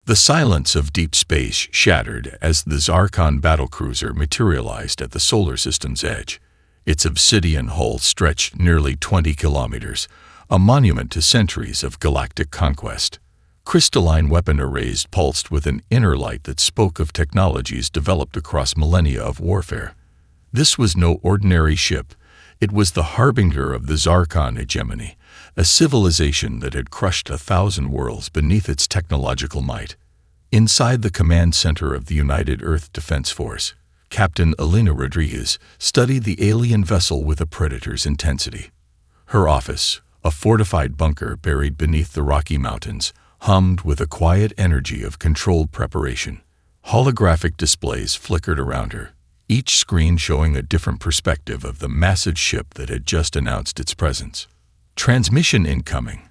The silence of deep space shattered as the Zarkon battlecruiser materialized at the solar system's edge. Its obsidian hull stretched nearly 20 kilometers, a monument to centuries of galactic conquest. Crystalline weapon arrays pulsed with an inner light that spoke of technologies developed across millennia of warfare. This was no ordinary ship. It was the harbinger of the Zarkon hegemony, a civilization that had crushed 1,000 worlds beneath its technological might. Inside the command center of the United Earth Defense Force, Captain Elena Rodriguez studied the alien vessel with a predator's intensity. Her office, a fortified bunker buried beneath the Rocky Mountains, hummed with a quiet energy of controlled preparation. Holographic displays flickered around her, each screen showing a different perspective of the massive ship that had just announced its presence. "Transmission incoming,"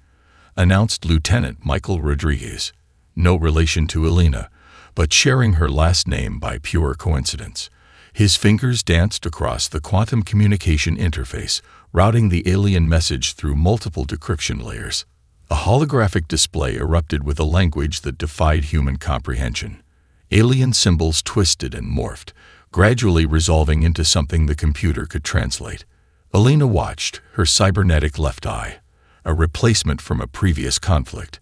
announced Lieutenant Michael Rodriguez, no relation to Elena, but sharing her last name by pure coincidence. His fingers danced across the quantum communication interface, routing the alien message through multiple decryption layers. A holographic display erupted with a language that defied human comprehension. Alien symbols twisted and morphed, gradually resolving into something the computer could translate. Elena watched, her cybernetic left eye, a replacement from a previous conflict,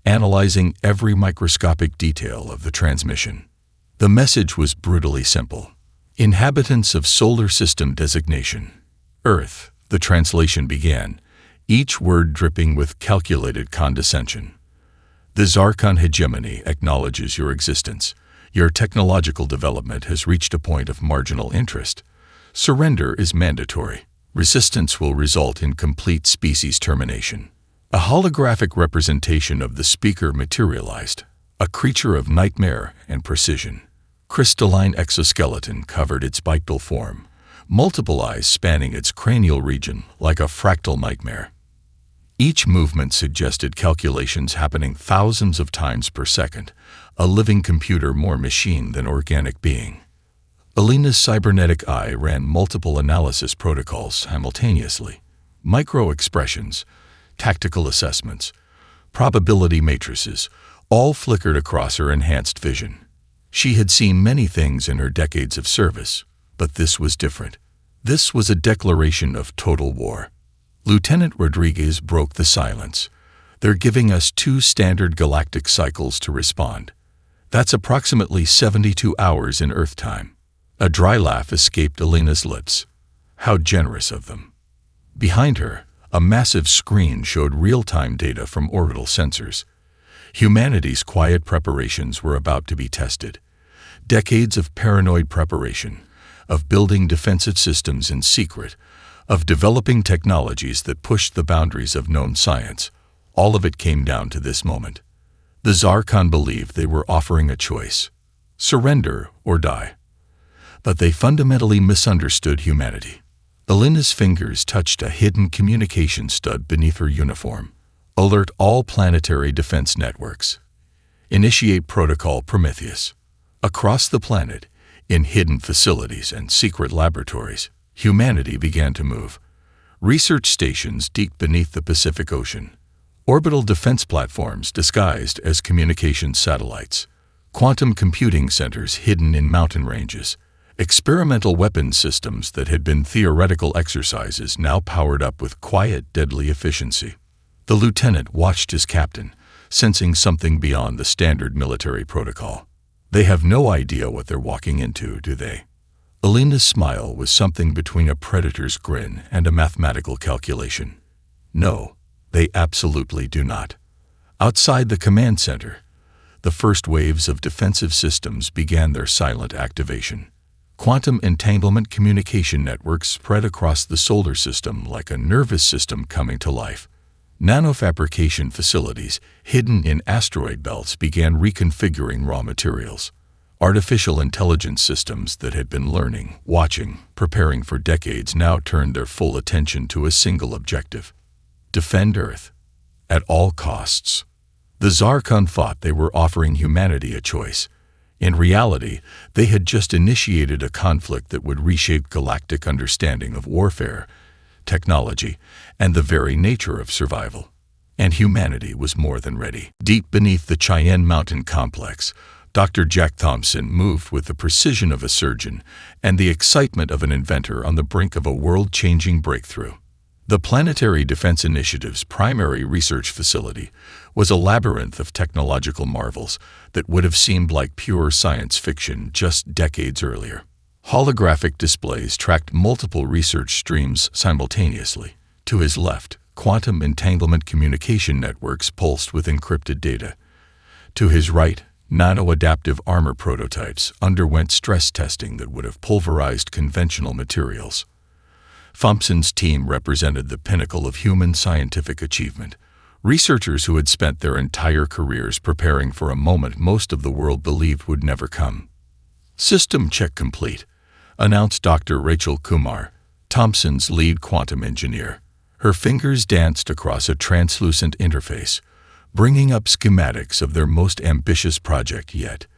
analyzing every microscopic detail of the transmission. The message was brutally simple. "Inhabitants of solar system designation, Earth," the translation began, each word dripping with calculated condescension. "The Zarkon hegemony acknowledges your existence. Your technological development has reached a point of marginal interest. Surrender is mandatory. Resistance will result in complete species termination." A holographic representation of the speaker materialized, a creature of nightmare and precision. Crystalline exoskeleton covered its bipedal form, multiple eyes spanning its cranial region like a fractal nightmare. Each movement suggested calculations happening thousands of times per second, a living computer more machine than organic being. Elena's cybernetic eye ran multiple analysis protocols simultaneously. Micro-expressions, tactical assessments, probability matrices, all flickered across her enhanced vision. She had seen many things in her decades of service, but this was different. This was a declaration of total war. Lieutenant Rodriguez broke the silence. "They're giving us 2 standard galactic cycles to respond. That's approximately 72 hours in Earth time." A dry laugh escaped Elena's lips. How generous of them. Behind her, a massive screen showed real-time data from orbital sensors. Humanity's quiet preparations were about to be tested. Decades of paranoid preparation, of building defensive systems in secret, of developing technologies that pushed the boundaries of known science, all of it came down to this moment. The Zarkon believed they were offering a choice: surrender or die. But they fundamentally misunderstood humanity. Elena's fingers touched a hidden communication stud beneath her uniform. "Alert all planetary defense networks. Initiate Protocol Prometheus." Across the planet, in hidden facilities and secret laboratories, humanity began to move. Research stations deep beneath the Pacific Ocean. Orbital defense platforms disguised as communications satellites. Quantum computing centers hidden in mountain ranges. Experimental weapons systems that had been theoretical exercises now powered up with quiet, deadly efficiency. The lieutenant watched his captain, sensing something beyond the standard military protocol. "They have no idea what they're walking into, do they?" Elena's smile was something between a predator's grin and a mathematical calculation. "No, they absolutely do not." Outside the command center, the first waves of defensive systems began their silent activation. Quantum entanglement communication networks spread across the solar system like a nervous system coming to life. Nanofabrication facilities hidden in asteroid belts began reconfiguring raw materials. Artificial intelligence systems that had been learning, watching, preparing for decades now turned their full attention to a single objective: defend Earth, at all costs. The Zarkon thought they were offering humanity a choice. In reality, they had just initiated a conflict that would reshape galactic understanding of warfare, technology, and the very nature of survival. and humanity was more than ready. Deep beneath the Cheyenne Mountain complex, Dr. Jack Thompson moved with the precision of a surgeon and the excitement of an inventor on the brink of a world-changing breakthrough. The Planetary Defense Initiative's primary research facility was a labyrinth of technological marvels that would have seemed like pure science fiction just decades earlier. Holographic displays tracked multiple research streams simultaneously. To his left, quantum entanglement communication networks pulsed with encrypted data. To his right, nano-adaptive armor prototypes underwent stress testing that would have pulverized conventional materials. Thompson's team represented the pinnacle of human scientific achievement, researchers who had spent their entire careers preparing for a moment most of the world believed would never come. "System check complete," announced Dr. Rachel Kumar, Thompson's lead quantum engineer. Her fingers danced across a translucent interface, bringing up schematics of their most ambitious project yet.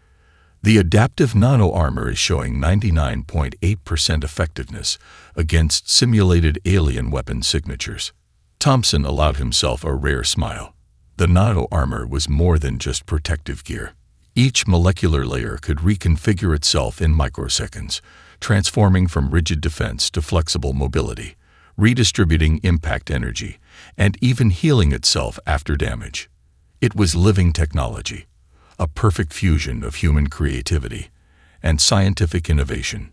The adaptive nano-armor is showing 99.8% effectiveness against simulated alien weapon signatures. Thompson allowed himself a rare smile. The nano-armor was more than just protective gear. Each molecular layer could reconfigure itself in microseconds, transforming from rigid defense to flexible mobility, redistributing impact energy, and even healing itself after damage. It was living technology, a perfect fusion of human creativity and scientific innovation.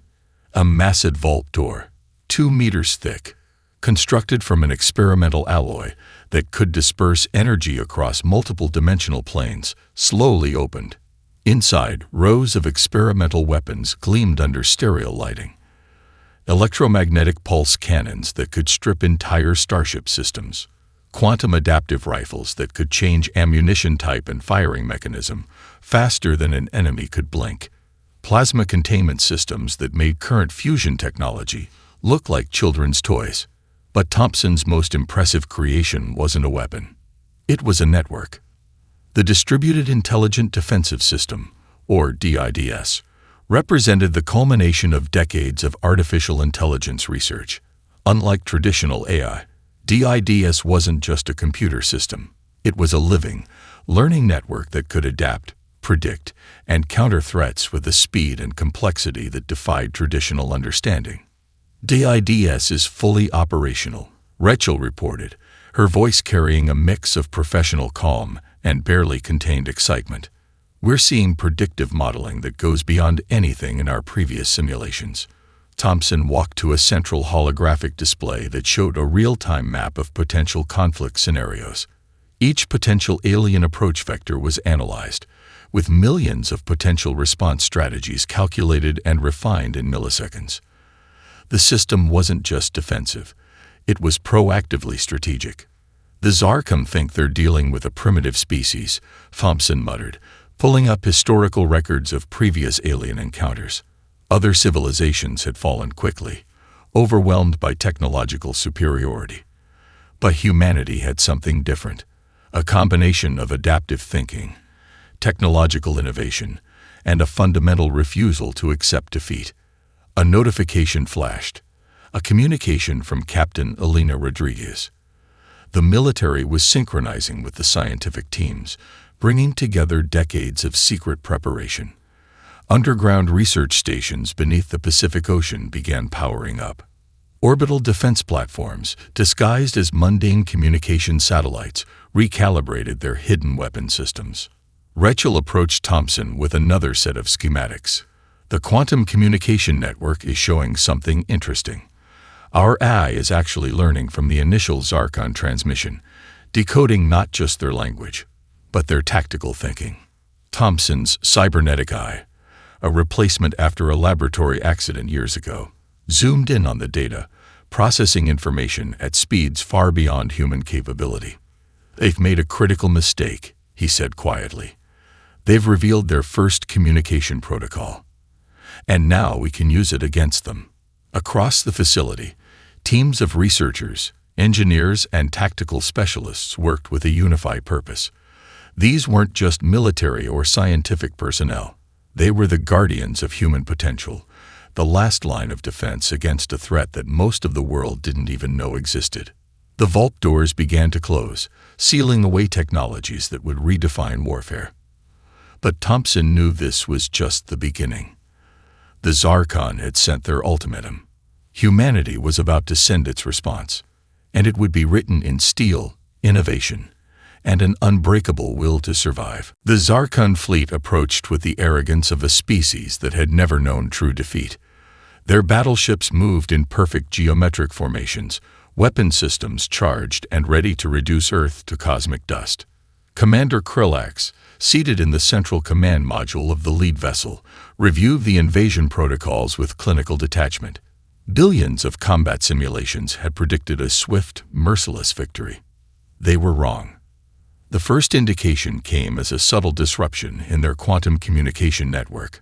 A massive vault door, 2 meters thick, constructed from an experimental alloy that could disperse energy across multiple dimensional planes, slowly opened. Inside, rows of experimental weapons gleamed under stereo lighting. Electromagnetic pulse cannons that could strip entire starship systems. Quantum adaptive rifles that could change ammunition type and firing mechanism faster than an enemy could blink. Plasma containment systems that made current fusion technology look like children's toys. But Thompson's most impressive creation wasn't a weapon. It was a network. The Distributed Intelligent Defensive System, or DIDS, represented the culmination of decades of artificial intelligence research. Unlike traditional AI, DIDS wasn't just a computer system. It was a living, learning network that could adapt, predict, and counter threats with a speed and complexity that defied traditional understanding. DIDS is fully operational, Rachel reported, her voice carrying a mix of professional calm and barely contained excitement. "We're seeing predictive modeling that goes beyond anything in our previous simulations." Thompson walked to a central holographic display that showed a real-time map of potential conflict scenarios. Each potential alien approach vector was analyzed, with millions of potential response strategies calculated and refined in milliseconds. The system wasn't just defensive, it was proactively strategic. "The Zarkam think they're dealing with a primitive species," Thompson muttered, pulling up historical records of previous alien encounters. Other civilizations had fallen quickly, overwhelmed by technological superiority. But humanity had something different, a combination of adaptive thinking, technological innovation, and a fundamental refusal to accept defeat. A notification flashed, a communication from Captain Elena Rodriguez. The military was synchronizing with the scientific teams, bringing together decades of secret preparation. Underground research stations beneath the Pacific Ocean began powering up. Orbital defense platforms, disguised as mundane communication satellites, recalibrated their hidden weapon systems. Rachel approached Thompson with another set of schematics. "The quantum communication network is showing something interesting. Our AI is actually learning from the initial Zarkon transmission, decoding not just their language, but their tactical thinking." Thompson's cybernetic eye, a replacement after a laboratory accident years ago, zoomed in on the data, processing information at speeds far beyond human capability. "They've made a critical mistake," he said quietly. "They've revealed their first communication protocol. And now we can use it against them." Across the facility, teams of researchers, engineers, and tactical specialists worked with a unified purpose. These weren't just military or scientific personnel. They were the guardians of human potential, the last line of defense against a threat that most of the world didn't even know existed. The vault doors began to close, sealing away technologies that would redefine warfare. But Thompson knew this was just the beginning. The Zarkon had sent their ultimatum. Humanity was about to send its response, and it would be written in steel, innovation, and an unbreakable will to survive. The Zarkon fleet approached with the arrogance of a species that had never known true defeat. Their battleships moved in perfect geometric formations, weapon systems charged and ready to reduce Earth to cosmic dust. Commander Krillax, seated in the central command module of the lead vessel, reviewed the invasion protocols with clinical detachment. Billions of combat simulations had predicted a swift, merciless victory. They were wrong. The first indication came as a subtle disruption in their quantum communication network.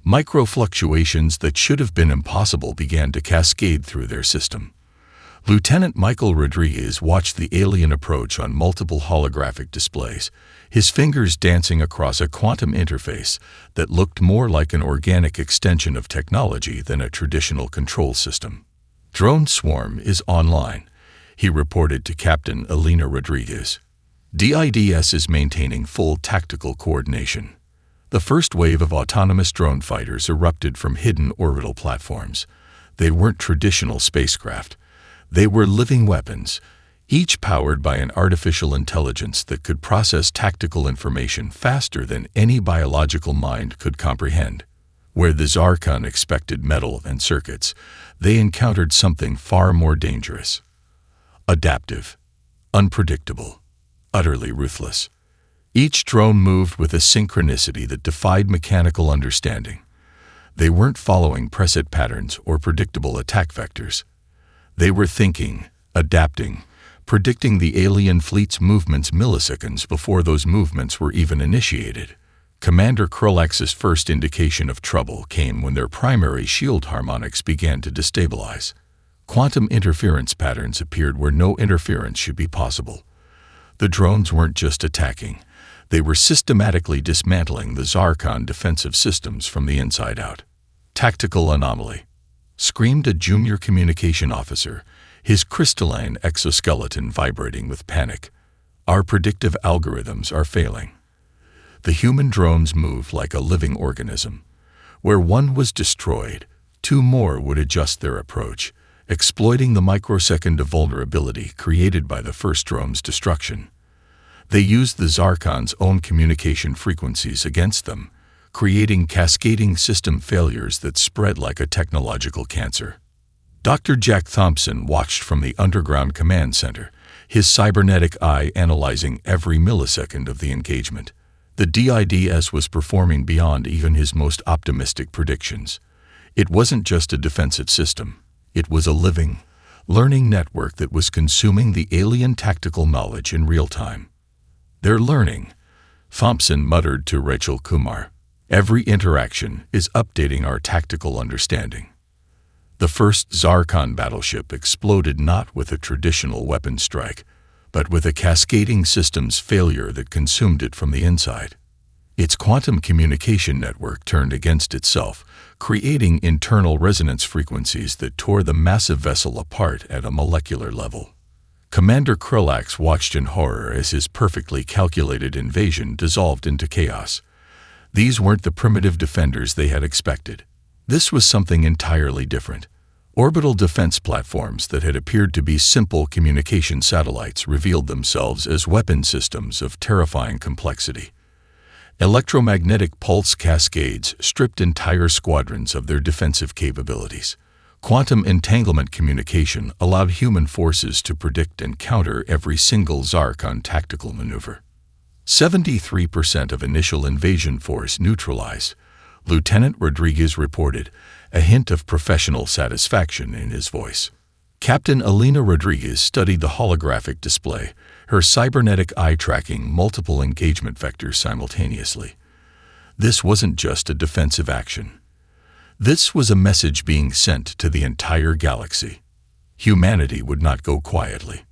Micro-fluctuations that should have been impossible began to cascade through their system. Lieutenant Michael Rodriguez watched the alien approach on multiple holographic displays, his fingers dancing across a quantum interface that looked more like an organic extension of technology than a traditional control system. "Drone swarm is online," he reported to Captain Elena Rodriguez. "DIDS is maintaining full tactical coordination." The first wave of autonomous drone fighters erupted from hidden orbital platforms. They weren't traditional spacecraft. They were living weapons, each powered by an artificial intelligence that could process tactical information faster than any biological mind could comprehend. Where the Zarkon expected metal and circuits, they encountered something far more dangerous. Adaptive, unpredictable, utterly ruthless. Each drone moved with a synchronicity that defied mechanical understanding. They weren't following preset patterns or predictable attack vectors. They were thinking, adapting, predicting the alien fleet's movements milliseconds before those movements were even initiated. Commander Krillax's first indication of trouble came when their primary shield harmonics began to destabilize. Quantum interference patterns appeared where no interference should be possible. The drones weren't just attacking. They were systematically dismantling the Zarkon defensive systems from the inside out. "Tactical anomaly," screamed a junior communication officer, his crystalline exoskeleton vibrating with panic. "Our predictive algorithms are failing." The human drones moved like a living organism. Where one was destroyed, two more would adjust their approach, exploiting the microsecond of vulnerability created by the first drone's destruction. They used the Zarkon's own communication frequencies against them, creating cascading system failures that spread like a technological cancer. Dr. Jack Thompson watched from the underground command center, his cybernetic eye analyzing every millisecond of the engagement. The DIDS was performing beyond even his most optimistic predictions. It wasn't just a defensive system. It was a living, learning network that was consuming the alien tactical knowledge in real time. "They're learning," Thompson muttered to Rachel Kumar. "Every interaction is updating our tactical understanding." The first Zarkon battleship exploded not with a traditional weapon strike, but with a cascading systems failure that consumed it from the inside. Its quantum communication network turned against itself, creating internal resonance frequencies that tore the massive vessel apart at a molecular level. Commander Krillax watched in horror as his perfectly calculated invasion dissolved into chaos. These weren't the primitive defenders they had expected. This was something entirely different. Orbital defense platforms that had appeared to be simple communication satellites revealed themselves as weapon systems of terrifying complexity. Electromagnetic pulse cascades stripped entire squadrons of their defensive capabilities. Quantum entanglement communication allowed human forces to predict and counter every single Zarkon tactical maneuver. 73% of initial invasion force neutralized, Lieutenant Rodriguez reported, a hint of professional satisfaction in his voice. Captain Elena Rodriguez studied the holographic display, her cybernetic eye tracking multiple engagement vectors simultaneously. This wasn't just a defensive action. This was a message being sent to the entire galaxy. Humanity would not go quietly.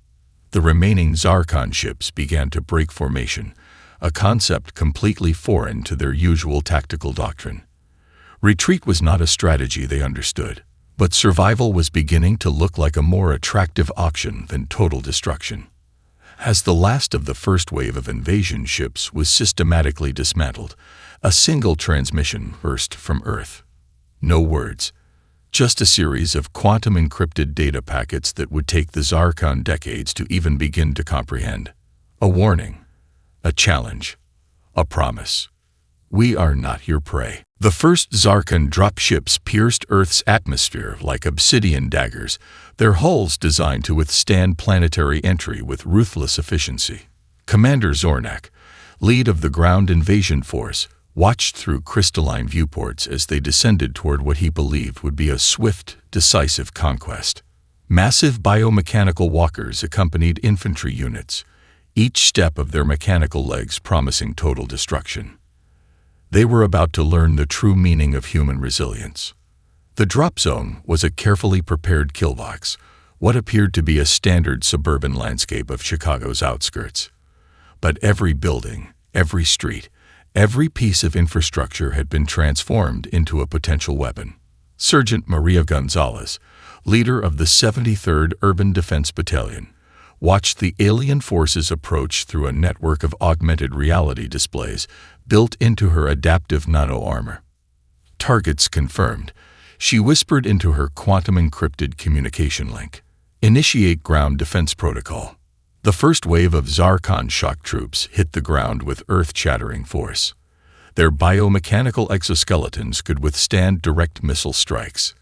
The remaining Zarkon ships began to break formation, a concept completely foreign to their usual tactical doctrine. Retreat was not a strategy they understood. But survival was beginning to look like a more attractive option than total destruction. As the last of the first wave of invasion ships was systematically dismantled, a single transmission burst from Earth. No words, just a series of quantum-encrypted data packets that would take the Zarkon decades to even begin to comprehend. A warning, a challenge, a promise. We are not your prey. The first Zarkon dropships pierced Earth's atmosphere like obsidian daggers, their hulls designed to withstand planetary entry with ruthless efficiency. Commander Zornak, lead of the ground invasion force, watched through crystalline viewports as they descended toward what he believed would be a swift, decisive conquest. Massive biomechanical walkers accompanied infantry units, each step of their mechanical legs promising total destruction. They were about to learn the true meaning of human resilience. The drop zone was a carefully prepared killbox, what appeared to be a standard suburban landscape of Chicago's outskirts. But every building, every street, every piece of infrastructure had been transformed into a potential weapon. Sergeant Maria Gonzalez, leader of the 73rd Urban Defense Battalion, watched the alien forces approach through a network of augmented reality displays built into her adaptive nano-armor. Targets confirmed. She whispered into her quantum-encrypted communication link. Initiate ground defense protocol. The first wave of Zarkon shock troops hit the ground with earth-shattering force. Their biomechanical exoskeletons could withstand direct missile strikes.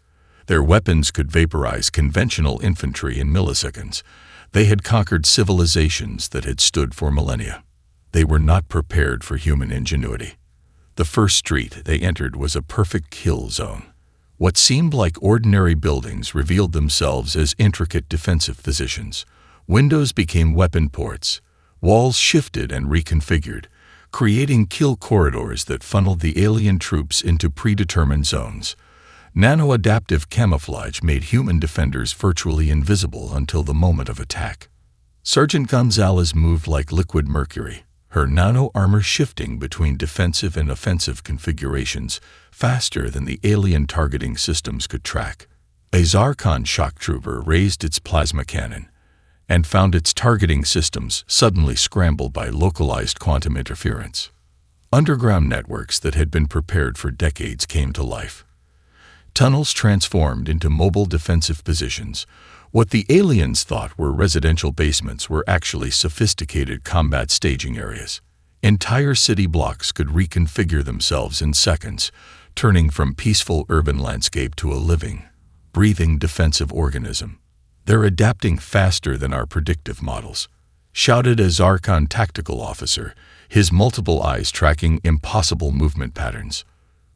Their weapons could vaporize conventional infantry in milliseconds. They had conquered civilizations that had stood for millennia. They were not prepared for human ingenuity. The first street they entered was a perfect kill zone. What seemed like ordinary buildings revealed themselves as intricate defensive positions. Windows became weapon ports. Walls shifted and reconfigured, creating kill corridors that funneled the alien troops into predetermined zones. Nano-adaptive camouflage made human defenders virtually invisible until the moment of attack. Sergeant Gonzalez moved like liquid mercury, her nano-armor shifting between defensive and offensive configurations faster than the alien targeting systems could track. A Zarkon shock trooper raised its plasma cannon and found its targeting systems suddenly scrambled by localized quantum interference. Underground networks that had been prepared for decades came to life. Tunnels transformed into mobile defensive positions. What the aliens thought were residential basements were actually sophisticated combat staging areas. Entire city blocks could reconfigure themselves in seconds, turning from peaceful urban landscape to a living, breathing defensive organism. They're adapting faster than our predictive models, shouted a Zarkon tactical officer, his multiple eyes tracking impossible movement patterns.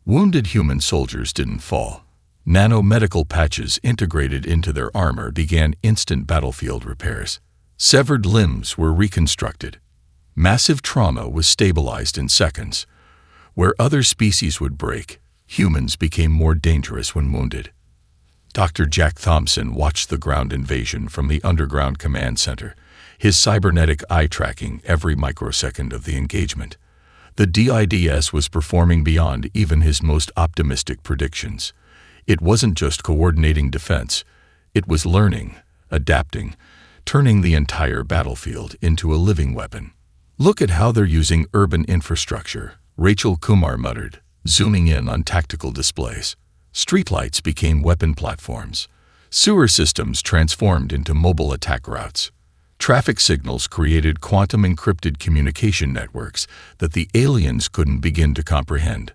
Wounded human soldiers didn't fall. Nano-medical patches integrated into their armor began instant battlefield repairs. Severed limbs were reconstructed. Massive trauma was stabilized in seconds. Where other species would break, humans became more dangerous when wounded. Dr. Jack Thompson watched the ground invasion from the underground command center, his cybernetic eye tracking every microsecond of the engagement. The DIDS was performing beyond even his most optimistic predictions. It wasn't just coordinating defense. It was learning, adapting, turning the entire battlefield into a living weapon. Look at how they're using urban infrastructure, Rachel Kumar muttered, zooming in on tactical displays. Streetlights became weapon platforms. Sewer systems transformed into mobile attack routes. Traffic signals created quantum-encrypted communication networks that the aliens couldn't begin to comprehend.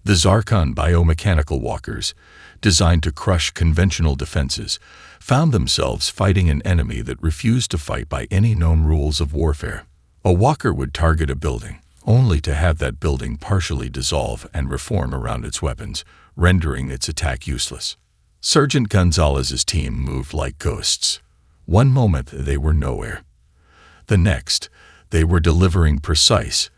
The Zarkon biomechanical walkers, designed to crush conventional defenses, found themselves fighting an enemy that refused to fight by any known rules of warfare. A walker would target a building, only to have that building partially dissolve and reform around its weapons, rendering its attack useless. Sergeant Gonzalez's team moved like ghosts. One moment they were nowhere. The next, they were delivering precise,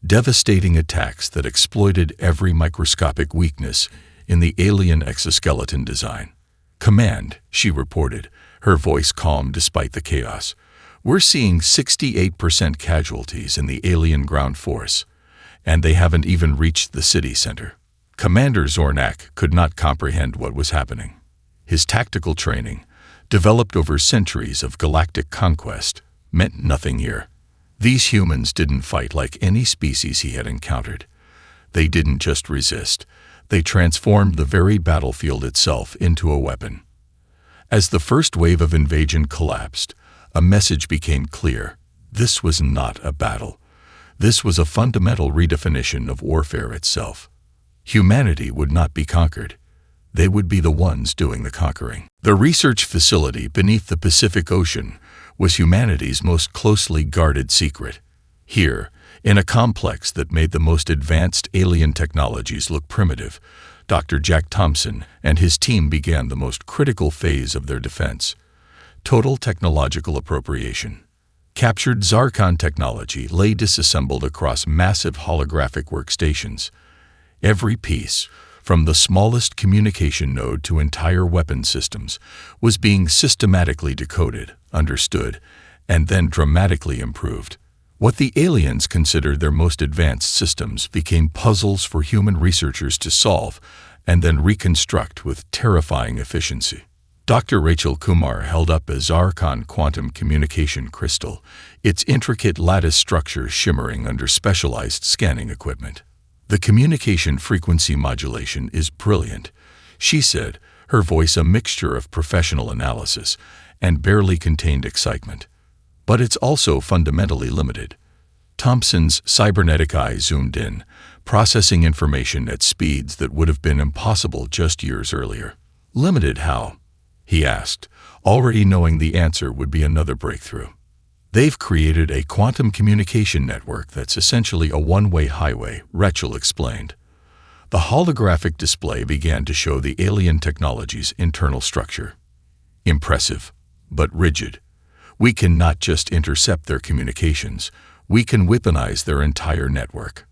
devastating attacks that exploited every microscopic weakness in the alien exoskeleton design. "Command," she reported, her voice calm despite the chaos. "We're seeing 68% casualties in the alien ground force, and they haven't even reached the city center." Commander Zornak could not comprehend what was happening. his tactical training, developed over centuries of galactic conquest, meant nothing here. These humans didn't fight like any species he had encountered. They didn't just resist. They transformed the very battlefield itself into a weapon. As the first wave of invasion collapsed, a message became clear. This was not a battle. This was a fundamental redefinition of warfare itself. Humanity would not be conquered. They would be the ones doing the conquering. The research facility beneath the Pacific Ocean was humanity's most closely guarded secret. Here, in a complex that made the most advanced alien technologies look primitive, Dr. Jack Thompson and his team began the most critical phase of their defense: total technological appropriation. Captured Zarkon technology lay disassembled across massive holographic workstations. Every piece, from the smallest communication node to entire weapon systems, was being systematically decoded, understood, and then dramatically improved. What the aliens considered their most advanced systems became puzzles for human researchers to solve and then reconstruct with terrifying efficiency. Dr. Rachel Kumar held up a Zarkon quantum communication crystal, its intricate lattice structure shimmering under specialized scanning equipment. "The communication frequency modulation is brilliant," she said, her voice a mixture of professional analysis and barely contained excitement. "But it's also fundamentally limited." Thompson's cybernetic eye zoomed in, processing information at speeds that would have been impossible just years earlier. "Limited how?" he asked, already knowing the answer would be another breakthrough. "They've created a quantum communication network that's essentially a one-way highway," Rachel explained. The holographic display began to show the alien technology's internal structure. "Impressive, but rigid. We can not just intercept their communications, we can weaponize their entire network."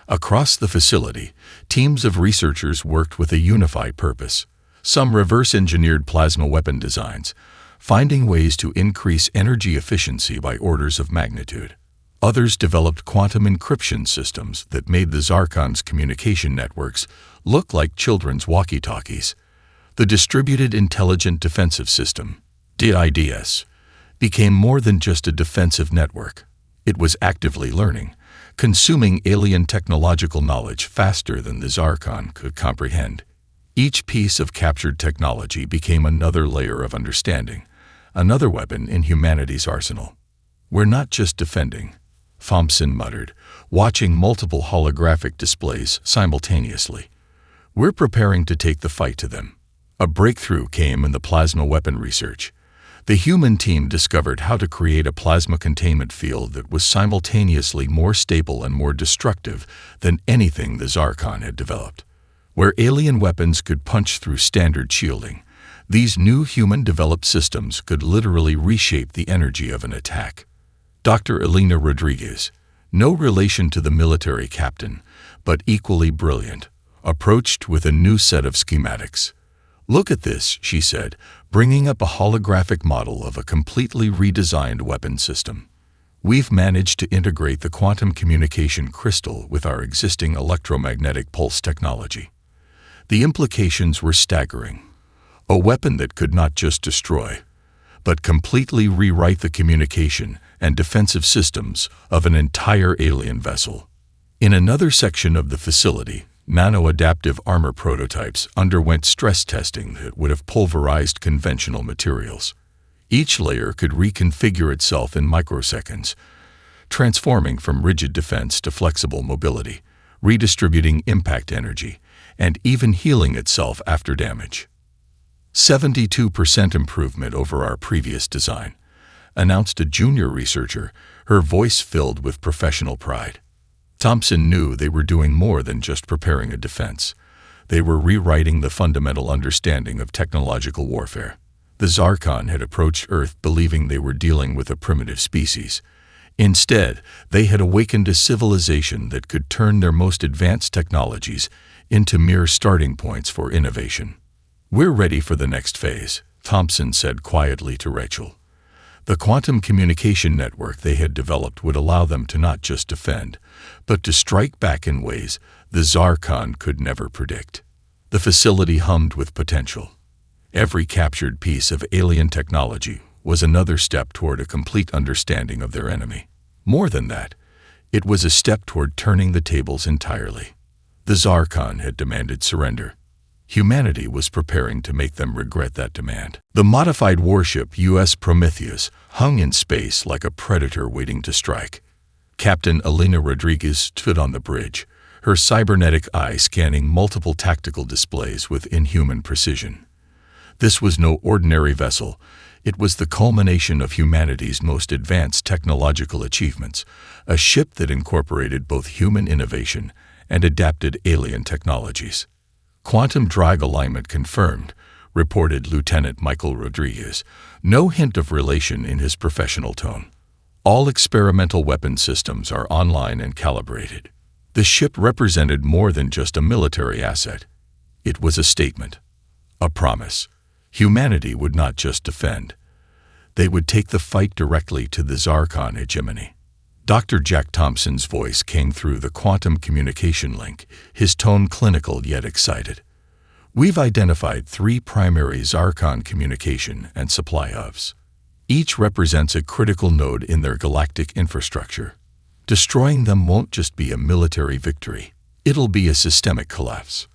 Across the facility, teams of researchers worked with a unified purpose. Some reverse-engineered plasma weapon designs, finding ways to increase energy efficiency by orders of magnitude. Others developed quantum encryption systems that made the Zarkon's communication networks look like children's walkie-talkies. The Distributed Intelligent Defensive System, DIDS, became more than just a defensive network. It was actively learning, consuming alien technological knowledge faster than the Zarkon could comprehend. Each piece of captured technology became another layer of understanding, another weapon in humanity's arsenal. "We're not just defending," Thompson muttered, watching multiple holographic displays simultaneously. "We're preparing to take the fight to them." A breakthrough came in the plasma weapon research. The human team discovered how to create a plasma containment field that was simultaneously more stable and more destructive than anything the Zarkon had developed. Where alien weapons could punch through standard shielding, these new human-developed systems could literally reshape the energy of an attack. Dr. Elena Rodriguez, no relation to the military captain, but equally brilliant, approached with a new set of schematics. "Look at this," she said, bringing up a holographic model of a completely redesigned weapon system. "We've managed to integrate the quantum communication crystal with our existing electromagnetic pulse technology." The implications were staggering. A weapon that could not just destroy, but completely rewrite the communication and defensive systems of an entire alien vessel. In another section of the facility, nano-adaptive armor prototypes underwent stress testing that would have pulverized conventional materials. Each layer could reconfigure itself in microseconds, transforming from rigid defense to flexible mobility, redistributing impact energy, and even healing itself after damage. 72% improvement over our previous design, announced a junior researcher, her voice filled with professional pride. Thompson knew they were doing more than just preparing a defense. They were rewriting the fundamental understanding of technological warfare. The Zarkon had approached Earth believing they were dealing with a primitive species. Instead, they had awakened a civilization that could turn their most advanced technologies into mere starting points for innovation. "We're ready for the next phase," Thompson said quietly to Rachel. The quantum communication network they had developed would allow them to not just defend, but to strike back in ways the Zarkon could never predict. The facility hummed with potential. Every captured piece of alien technology was another step toward a complete understanding of their enemy. More than that, it was a step toward turning the tables entirely. The Zarkon had demanded surrender. Humanity was preparing to make them regret that demand. The modified warship U.S. Prometheus hung in space like a predator waiting to strike. Captain Elena Rodriguez stood on the bridge, her cybernetic eye scanning multiple tactical displays with inhuman precision. This was no ordinary vessel. It was the culmination of humanity's most advanced technological achievements, a ship that incorporated both human innovation and adapted alien technologies. Quantum drive alignment confirmed, reported Lieutenant Michael Rodriguez, no hint of relation in his professional tone. All experimental weapon systems are online and calibrated. The ship represented more than just a military asset. It was a statement, a promise. Humanity would not just defend. They would take the fight directly to the Zarkon hegemony. Dr. Jack Thompson's voice came through the quantum communication link, his tone clinical yet excited. We've identified 3 primary Zarkon communication and supply hubs. Each represents a critical node in their galactic infrastructure. Destroying them won't just be a military victory. It'll be a systemic collapse.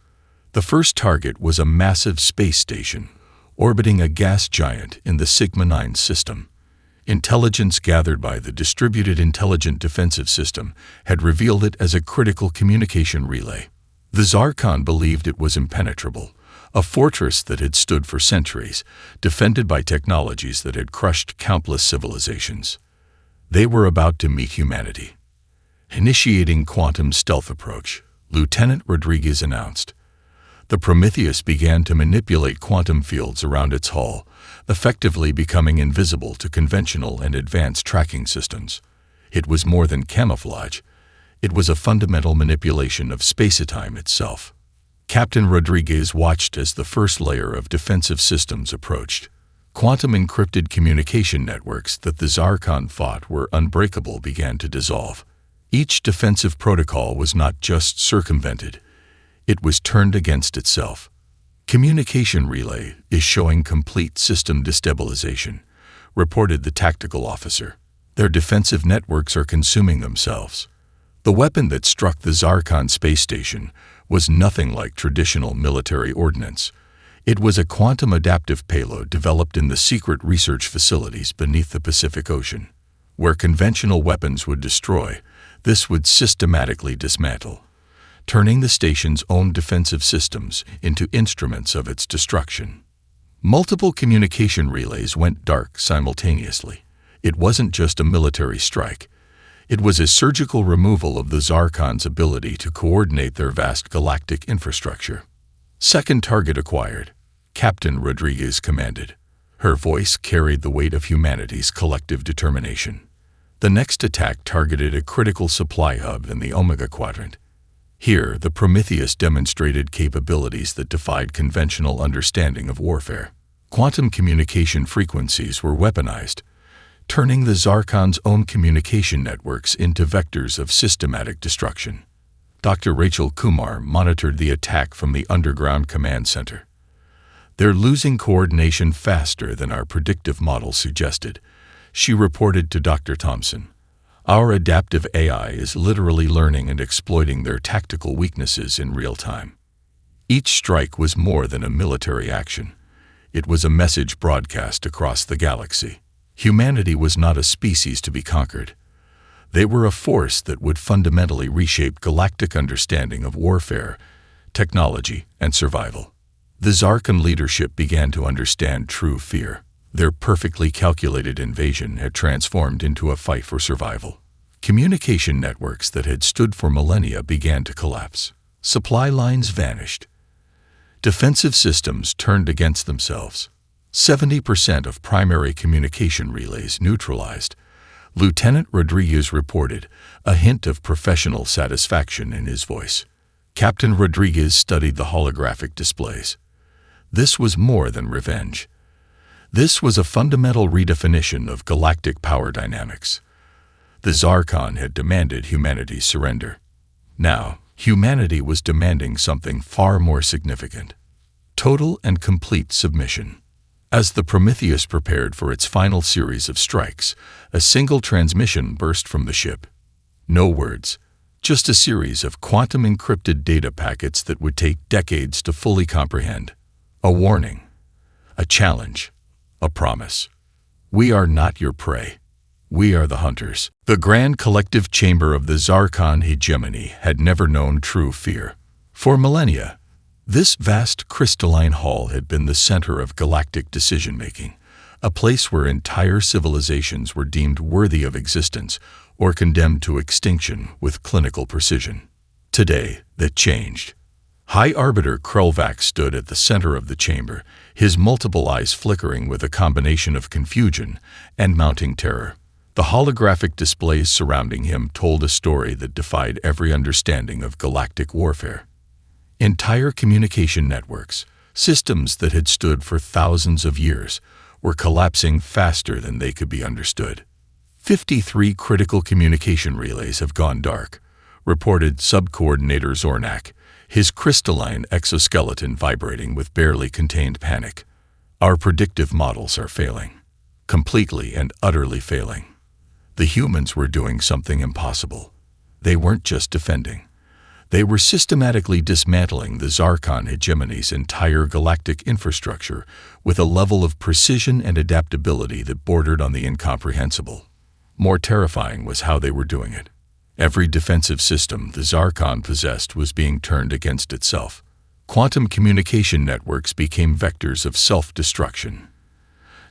The first target was a massive space station, orbiting a gas giant in the Sigma-9 system. Intelligence gathered by the Distributed Intelligent Defensive System had revealed it as a critical communication relay. The Zarkon believed it was impenetrable, a fortress that had stood for centuries, defended by technologies that had crushed countless civilizations. They were about to meet humanity. Initiating quantum stealth approach, Lieutenant Rodriguez announced. The Prometheus began to manipulate quantum fields around its hull, effectively becoming invisible to conventional and advanced tracking systems. It was more than camouflage. It was a fundamental manipulation of space-time itself. Captain Rodriguez watched as the first layer of defensive systems approached. Quantum encrypted communication networks that the Zarkon thought were unbreakable began to dissolve. Each defensive protocol was not just circumvented, it was turned against itself. Communication relay is showing complete system destabilization, reported the tactical officer. Their defensive networks are consuming themselves. The weapon that struck the Zarkon space station was nothing like traditional military ordnance. It was a quantum adaptive payload developed in the secret research facilities beneath the Pacific Ocean. Where conventional weapons would destroy, this would systematically dismantle, turning the station's own defensive systems into instruments of its destruction. Multiple communication relays went dark simultaneously. It wasn't just a military strike. It was a surgical removal of the Zarkon's ability to coordinate their vast galactic infrastructure. Second target acquired, Captain Rodriguez commanded. Her voice carried the weight of humanity's collective determination. The next attack targeted a critical supply hub in the Omega Quadrant. Here, the Prometheus demonstrated capabilities that defied conventional understanding of warfare. Quantum communication frequencies were weaponized, turning the Zarkon's own communication networks into vectors of systematic destruction. Dr. Rachel Kumar monitored the attack from the underground command center. They're losing coordination faster than our predictive model suggested, she reported to Dr. Thompson. Our adaptive AI is literally learning and exploiting their tactical weaknesses in real time. Each strike was more than a military action. It was a message broadcast across the galaxy. Humanity was not a species to be conquered. They were a force that would fundamentally reshape galactic understanding of warfare, technology, and survival. The Zarkon leadership began to understand true fear. Their perfectly calculated invasion had transformed into a fight for survival. Communication networks that had stood for millennia began to collapse. Supply lines vanished. Defensive systems turned against themselves. 70% of primary communication relays neutralized. Lieutenant Rodriguez reported, a hint of professional satisfaction in his voice. Captain Rodriguez studied the holographic displays. This was more than revenge. This was a fundamental redefinition of galactic power dynamics. The Zarkon had demanded humanity's surrender. Now, humanity was demanding something far more significant. Total and complete submission. As the Prometheus prepared for its final series of strikes, a single transmission burst from the ship. No words, just a series of quantum-encrypted data packets that would take decades to fully comprehend. A warning, a challenge, a promise. We are not your prey. We are the hunters. The grand collective chamber of the Zarkon hegemony had never known true fear. For millennia, this vast crystalline hall had been the center of galactic decision-making, a place where entire civilizations were deemed worthy of existence or condemned to extinction with clinical precision. Today, that changed. High Arbiter Krulvax stood at the center of the chamber, his multiple eyes flickering with a combination of confusion and mounting terror. The holographic displays surrounding him told a story that defied every understanding of galactic warfare. Entire communication networks, systems that had stood for thousands of years, were collapsing faster than they could be understood. 53 critical communication relays have gone dark, reported Sub-Coordinator Zornak, his crystalline exoskeleton vibrating with barely contained panic. Our predictive models are failing. Completely and utterly failing. The humans were doing something impossible. They weren't just defending. They were systematically dismantling the Zarkon hegemony's entire galactic infrastructure with a level of precision and adaptability that bordered on the incomprehensible. More terrifying was how they were doing it. Every defensive system the Zarkon possessed was being turned against itself. Quantum communication networks became vectors of self-destruction.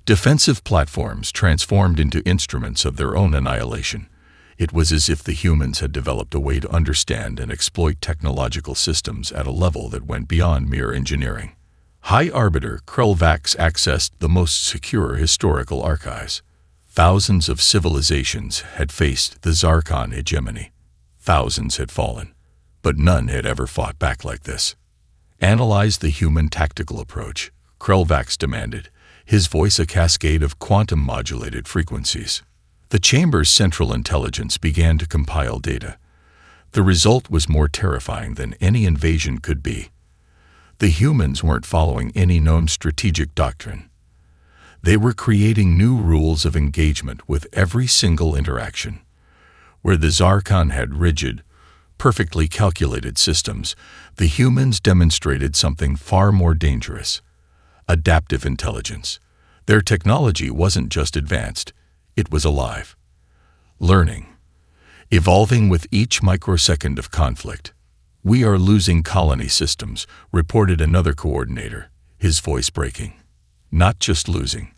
Defensive platforms transformed into instruments of their own annihilation. It was as if the humans had developed a way to understand and exploit technological systems at a level that went beyond mere engineering. High Arbiter Krulvax accessed the most secure historical archives. Thousands of civilizations had faced the Zarkon hegemony. Thousands had fallen, but none had ever fought back like this. Analyze the human tactical approach, Krulvax demanded, his voice a cascade of quantum-modulated frequencies. The chamber's central intelligence began to compile data. The result was more terrifying than any invasion could be. The humans weren't following any known strategic doctrine. They were creating new rules of engagement with every single interaction. Where the Zarkon had rigid, perfectly calculated systems, the humans demonstrated something far more dangerous: adaptive intelligence. Their technology wasn't just advanced, it was alive, learning, evolving with each microsecond of conflict. We are losing colony systems, reported another coordinator, his voice breaking. Not just losing,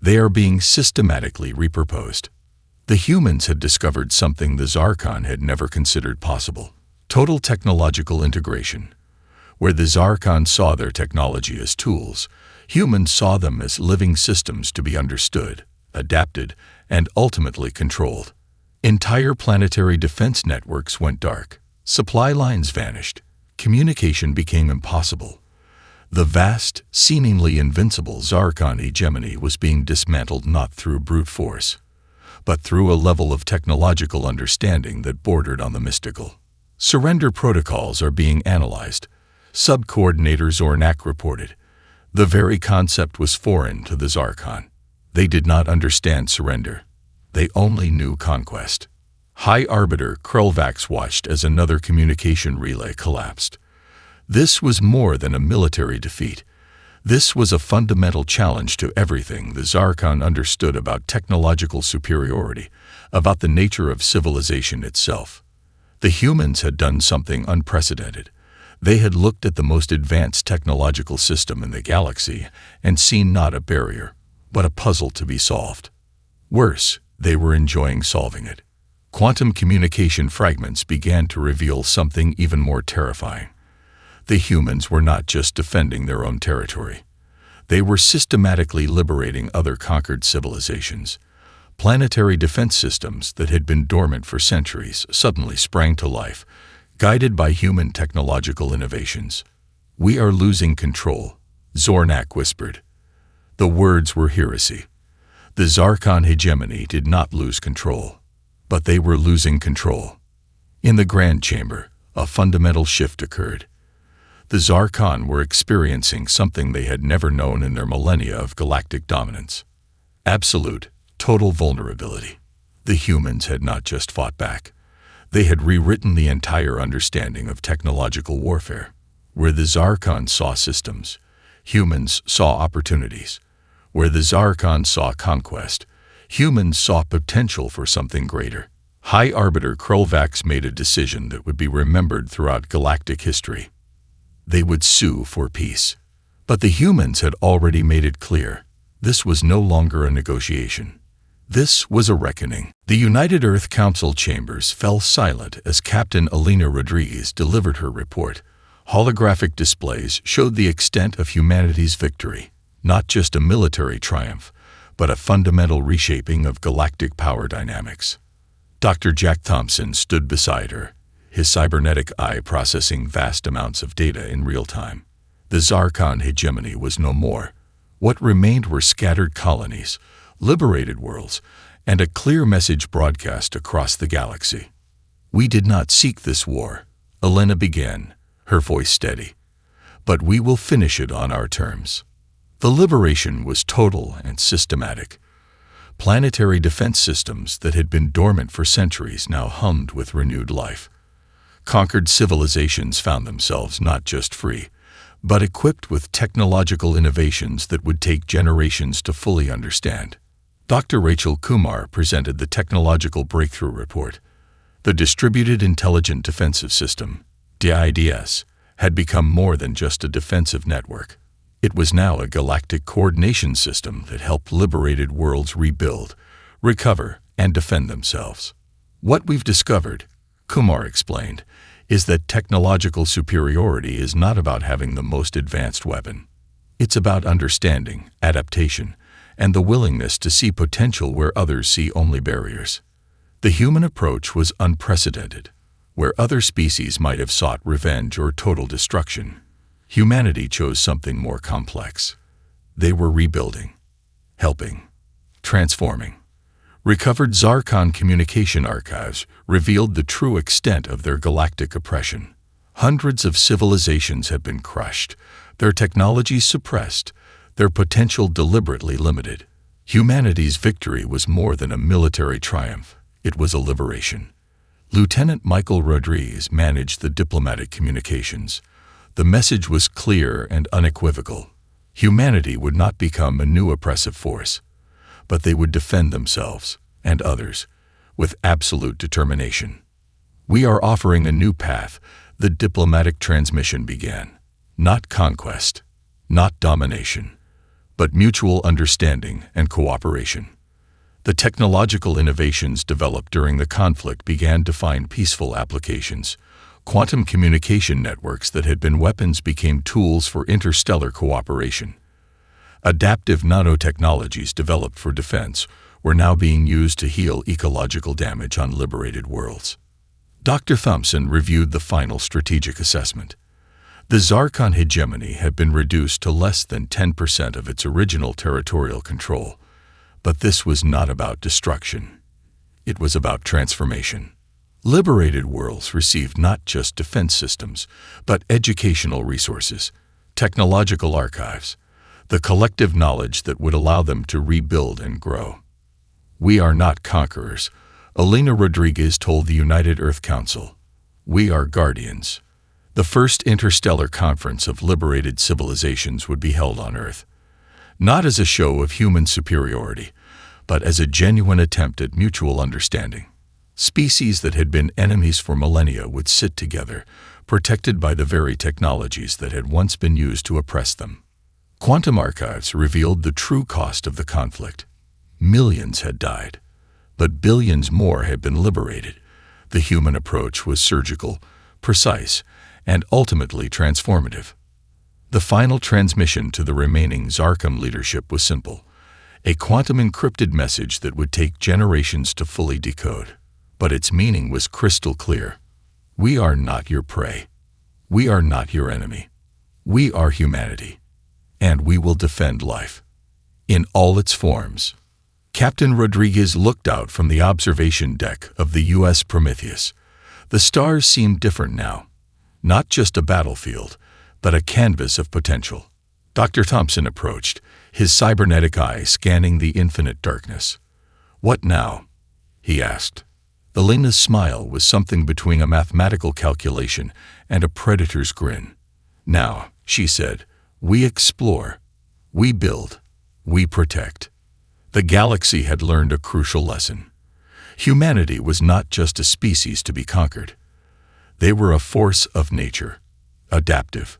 they are being systematically repurposed. The humans had discovered something the Zarkon had never considered possible: total technological integration. Where the Zarkon saw their technology as tools, humans saw them as living systems to be understood, adapted, and ultimately controlled. Entire planetary defense networks went dark. Supply lines vanished. Communication became impossible. The vast, seemingly invincible Zarkon hegemony was being dismantled not through brute force, but through a level of technological understanding that bordered on the mystical. Surrender protocols are being analyzed, Sub-Coordinator Zornak reported. The very concept was foreign to the Zarkon. They did not understand surrender. They only knew conquest. High Arbiter Krulvax watched as another communication relay collapsed. This was more than a military defeat. This was a fundamental challenge to everything the Zarkon understood about technological superiority, about the nature of civilization itself. The humans had done something unprecedented. They had looked at the most advanced technological system in the galaxy and seen not a barrier, but a puzzle to be solved. Worse, they were enjoying solving it. Quantum communication fragments began to reveal something even more terrifying. The humans were not just defending their own territory. They were systematically liberating other conquered civilizations. Planetary defense systems that had been dormant for centuries suddenly sprang to life, guided by human technological innovations. "We are losing control," Zornak whispered. The words were heresy. The Zarkon hegemony did not lose control, but they were losing control. In the Grand Chamber, a fundamental shift occurred. The Zarkon were experiencing something they had never known in their millennia of galactic dominance. Absolute, total vulnerability. The humans had not just fought back. They had rewritten the entire understanding of technological warfare. Where the Zarkon saw systems, humans saw opportunities. Where the Zarkon saw conquest, humans saw potential for something greater. High Arbiter Krulvax made a decision that would be remembered throughout galactic history. They would sue for peace. But the humans had already made it clear. This was no longer a negotiation. This was a reckoning. The United Earth Council chambers fell silent as Captain Alina Rodriguez delivered her report. Holographic displays showed the extent of humanity's victory, not just a military triumph, but a fundamental reshaping of galactic power dynamics. Dr. Jack Thompson stood beside her, his cybernetic eye processing vast amounts of data in real time. The Zarkon hegemony was no more. What remained were scattered colonies, liberated worlds, and a clear message broadcast across the galaxy. "We did not seek this war," Elena began, her voice steady. "But we will finish it on our terms." The liberation was total and systematic. Planetary defense systems that had been dormant for centuries now hummed with renewed life. Conquered civilizations found themselves not just free, but equipped with technological innovations that would take generations to fully understand. Dr. Rachel Kumar presented the Technological Breakthrough Report. The Distributed Intelligent Defensive System, DIDS, had become more than just a defensive network. It was now a galactic coordination system that helped liberated worlds rebuild, recover, and defend themselves. "What we've discovered," Kumar explained, "is that technological superiority is not about having the most advanced weapon. It's about understanding, adaptation, and the willingness to see potential where others see only barriers." The human approach was unprecedented. Where other species might have sought revenge or total destruction, humanity chose something more complex. They were rebuilding, helping, transforming. Recovered Zarkon communication archives revealed the true extent of their galactic oppression. Hundreds of civilizations had been crushed, their technology suppressed, their potential deliberately limited. Humanity's victory was more than a military triumph. It was a liberation. Lieutenant Michael Rodriguez managed the diplomatic communications. The message was clear and unequivocal. Humanity would not become a new oppressive force, but they would defend themselves and others with absolute determination. "We are offering a new path," the diplomatic transmission began. "Not conquest, not domination, but mutual understanding and cooperation." The technological innovations developed during the conflict began to find peaceful applications. Quantum communication networks that had been weapons became tools for interstellar cooperation. Adaptive nanotechnologies developed for defense were now being used to heal ecological damage on liberated worlds. Dr. Thompson reviewed the final strategic assessment. The Zarkon hegemony had been reduced to less than 10% of its original territorial control. But this was not about destruction. It was about transformation. Liberated worlds received not just defense systems, but educational resources, technological archives, the collective knowledge that would allow them to rebuild and grow. "We are not conquerors," Alina Rodriguez told the United Earth Council. "We are guardians." The first interstellar conference of liberated civilizations would be held on Earth. Not as a show of human superiority, but as a genuine attempt at mutual understanding. Species that had been enemies for millennia would sit together, protected by the very technologies that had once been used to oppress them. Quantum archives revealed the true cost of the conflict. Millions had died, but billions more had been liberated. The human approach was surgical, precise, and ultimately transformative. The final transmission to the remaining Zarkon leadership was simple, a quantum-encrypted message that would take generations to fully decode. But its meaning was crystal clear. "We are not your prey. We are not your enemy. We are humanity, and we will defend life in all its forms." Captain Rodriguez looked out from the observation deck of the U.S. Prometheus. The stars seemed different now. Not just a battlefield, but a canvas of potential. Dr. Thompson approached, his cybernetic eye scanning the infinite darkness. "What now?" he asked. Elena's smile was something between a mathematical calculation and a predator's grin. "Now," she said, "we explore, we build, we protect." The galaxy had learned a crucial lesson. Humanity was not just a species to be conquered. They were a force of nature, adaptive,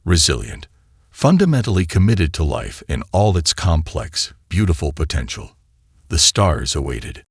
resilient, fundamentally committed to life in all its complex, beautiful potential. The stars awaited.